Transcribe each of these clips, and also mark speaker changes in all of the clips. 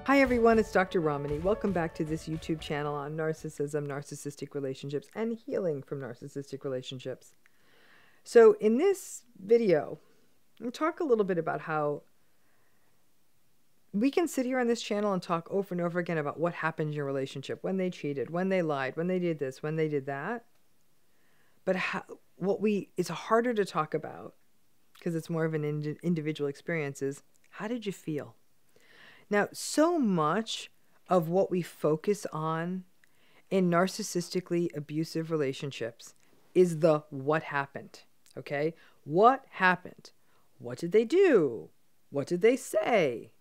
Speaker 1: Hi everyone, it's Dr. Ramani. Welcome back to this YouTube channel on narcissism, narcissistic relationships, and healing from narcissistic relationships. So in this video, I'm going to talk a little bit about how we can sit here on this channel and talk over and over again about what happened in your relationship, when they cheated, when they lied, when they did this, when they did that. But it's harder to talk about because it's more of an individual experience is, how did you feel? Now, so much of what we focus on in narcissistically abusive relationships is the what happened, okay? What happened? What did they do? What did they say?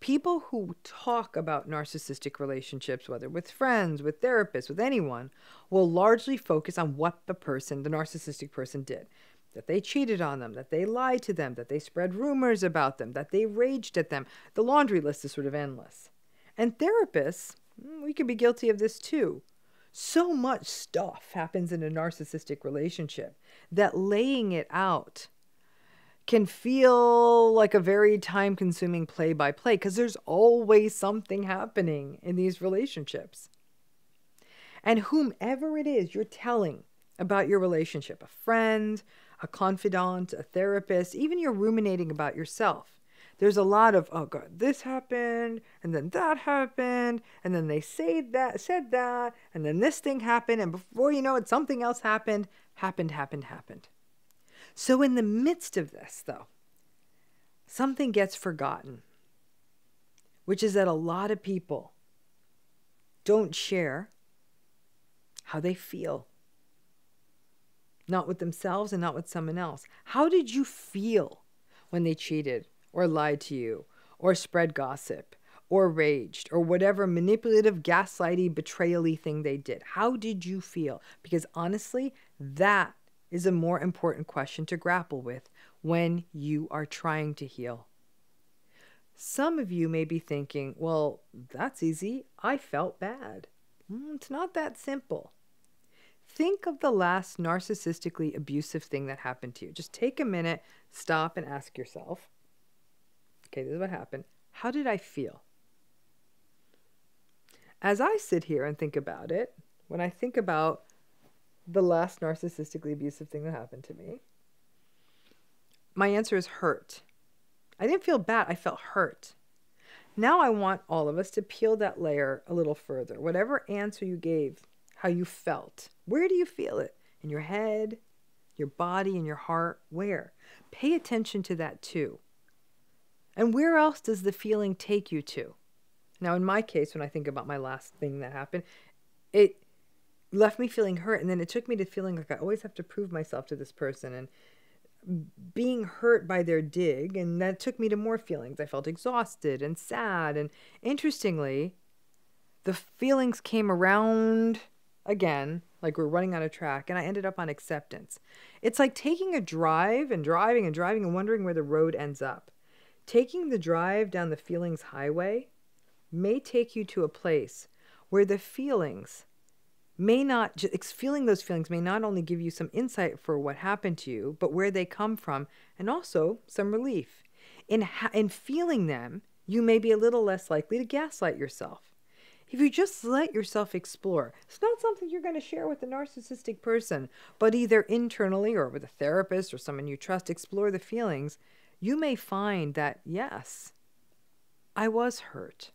Speaker 1: People who talk about narcissistic relationships, whether with friends, with therapists, with anyone, will largely focus on what the narcissistic person did. That they cheated on them, that they lied to them, that they spread rumors about them, that they raged at them. The laundry list is sort of endless. And therapists, we could be guilty of this too. So much stuff happens in a narcissistic relationship that laying it out can feel like a very time-consuming play-by-play because there's always something happening in these relationships. And whomever it is you're telling about your relationship, a friend, a confidant, a therapist, even you're ruminating about yourself. There's a lot of, oh God, this happened, and then that happened, and then they said that, and then this thing happened, and before you know it, something else happened. So in the midst of this, though, something gets forgotten, which is that a lot of people don't share how they feel. Not with themselves and not with someone else. How did you feel when they cheated or lied to you or spread gossip or raged or whatever manipulative, gaslighty, betrayal-y thing they did? How did you feel? Because honestly, that is a more important question to grapple with when you are trying to heal. Some of you may be thinking, well, that's easy. I felt bad. It's not that simple. Think of the last narcissistically abusive thing that happened to you. Just take a minute, stop, and ask yourself, okay, this is what happened. How did I feel? As I sit here and think about it, when I think about the last narcissistically abusive thing that happened to me, my answer is hurt. I didn't feel bad. I felt hurt. Now I want all of us to peel that layer a little further. Whatever answer you gave, how you felt. Where do you feel it? In your head, your body, in your heart? Where? Pay attention to that too. And where else does the feeling take you to? Now, in my case, when I think about my last thing that happened, it left me feeling hurt. And then it took me to feeling like I always have to prove myself to this person and being hurt by their dig. And that took me to more feelings. I felt exhausted and sad. And interestingly, the feelings came around again, like we're running on a track, and I ended up on acceptance. It's like taking a drive and driving and wondering where the road ends up. Taking the drive down the feelings highway may take you to a place where the feelings may not, feeling those feelings may not only give you some insight for what happened to you, but where they come from, and also some relief. In feeling them, you may be a little less likely to gaslight yourself. If you just let yourself explore, it's not something you're going to share with a narcissistic person, but either internally or with a therapist or someone you trust, explore the feelings, you may find that, yes, I was hurt.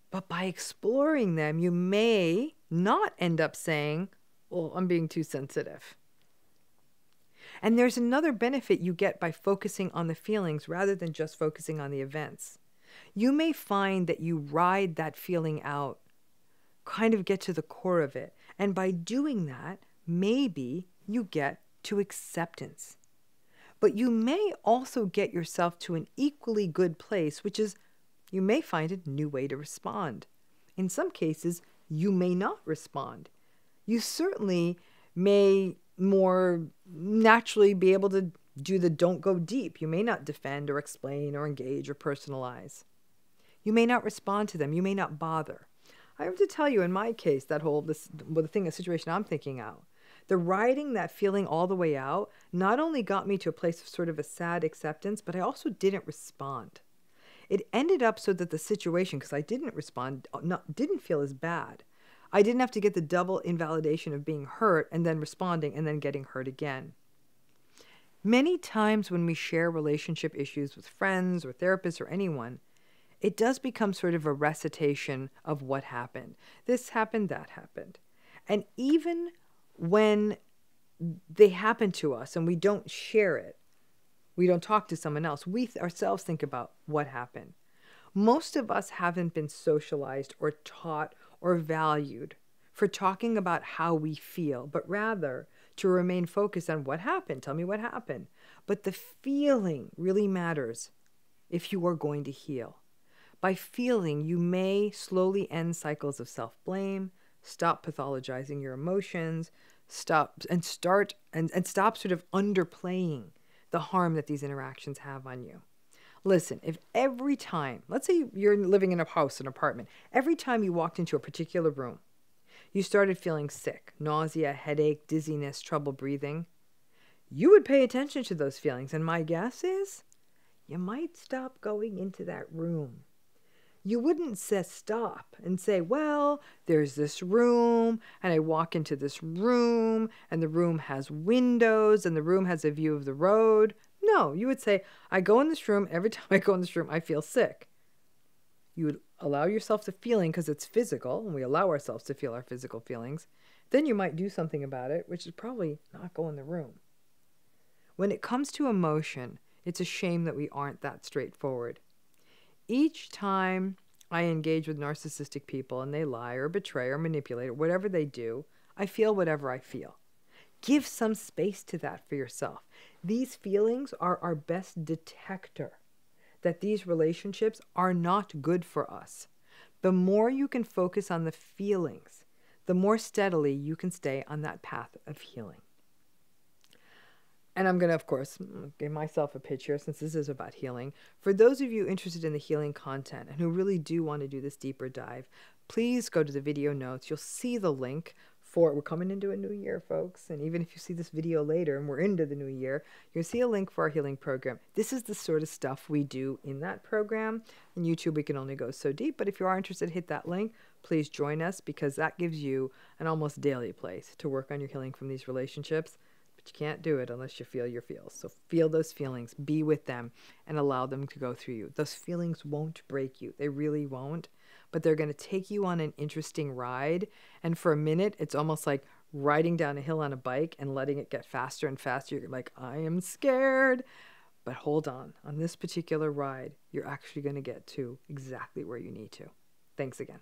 Speaker 1: But by exploring them, you may not end up saying, well, I'm being too sensitive. And there's another benefit you get by focusing on the feelings rather than just focusing on the events. You may find that you ride that feeling out, kind of get to the core of it. And by doing that, maybe you get to acceptance. But you may also get yourself to an equally good place, which is you may find a new way to respond. In some cases, you may not respond. You certainly may more naturally be able to do the don't go deep. You may not defend or explain or engage or personalize. You may not respond to them. You may not bother. I have to tell you, in my case, the situation I'm thinking out, the riding that feeling all the way out not only got me to a place of sort of a sad acceptance, but I also didn't respond. It ended up so that the situation, because I didn't respond, didn't feel as bad. I didn't have to get the double invalidation of being hurt and then responding and then getting hurt again. Many times when we share relationship issues with friends or therapists or anyone, it does become sort of a recitation of what happened. This happened, that happened. And even when they happen to us and we don't share it, we don't talk to someone else, we ourselves think about what happened. Most of us haven't been socialized or taught or valued for talking about how we feel, but rather to remain focused on what happened. Tell me what happened. But the feeling really matters if you are going to heal. By feeling, you may slowly end cycles of self-blame, stop pathologizing your emotions, stop sort of underplaying the harm that these interactions have on you. Listen, if every time, let's say you're living in a house, an apartment, every time you walked into a particular room, you started feeling sick, nausea, headache, dizziness, trouble breathing, you would pay attention to those feelings. And my guess is you might stop going into that room. You wouldn't stop and say, well, there's this room, and I walk into this room, and the room has windows, and the room has a view of the road. No, you would say, I go in this room, every time I go in this room, I feel sick. You would allow yourself to feeling, because it's physical, and we allow ourselves to feel our physical feelings. Then you might do something about it, which is probably not go in the room. When it comes to emotion, it's a shame that we aren't that straightforward. Each time I engage with narcissistic people and they lie or betray or manipulate or whatever they do, I feel whatever I feel. Give some space to that for yourself. These feelings are our best detector that these relationships are not good for us. The more you can focus on the feelings, the more steadily you can stay on that path of healing. And I'm going to, of course, give myself a pitch here since this is about healing. For those of you interested in the healing content and who really do want to do this deeper dive, please go to the video notes. You'll see the link for, we're coming into a new year, folks. And even if you see this video later and we're into the new year, you'll see a link for our healing program. This is the sort of stuff we do in that program. On YouTube, we can only go so deep. But if you are interested, hit that link. Please join us because that gives you an almost daily place to work on your healing from these relationships. You can't do it unless you feel your feels. So feel those feelings, be with them, and allow them to go through you. Those feelings won't break you. They really won't. But they're going to take you on an interesting ride. And for a minute, it's almost like riding down a hill on a bike and letting it get faster and faster. You're like, I am scared. But hold on. On this particular ride, you're actually going to get to exactly where you need to. Thanks again.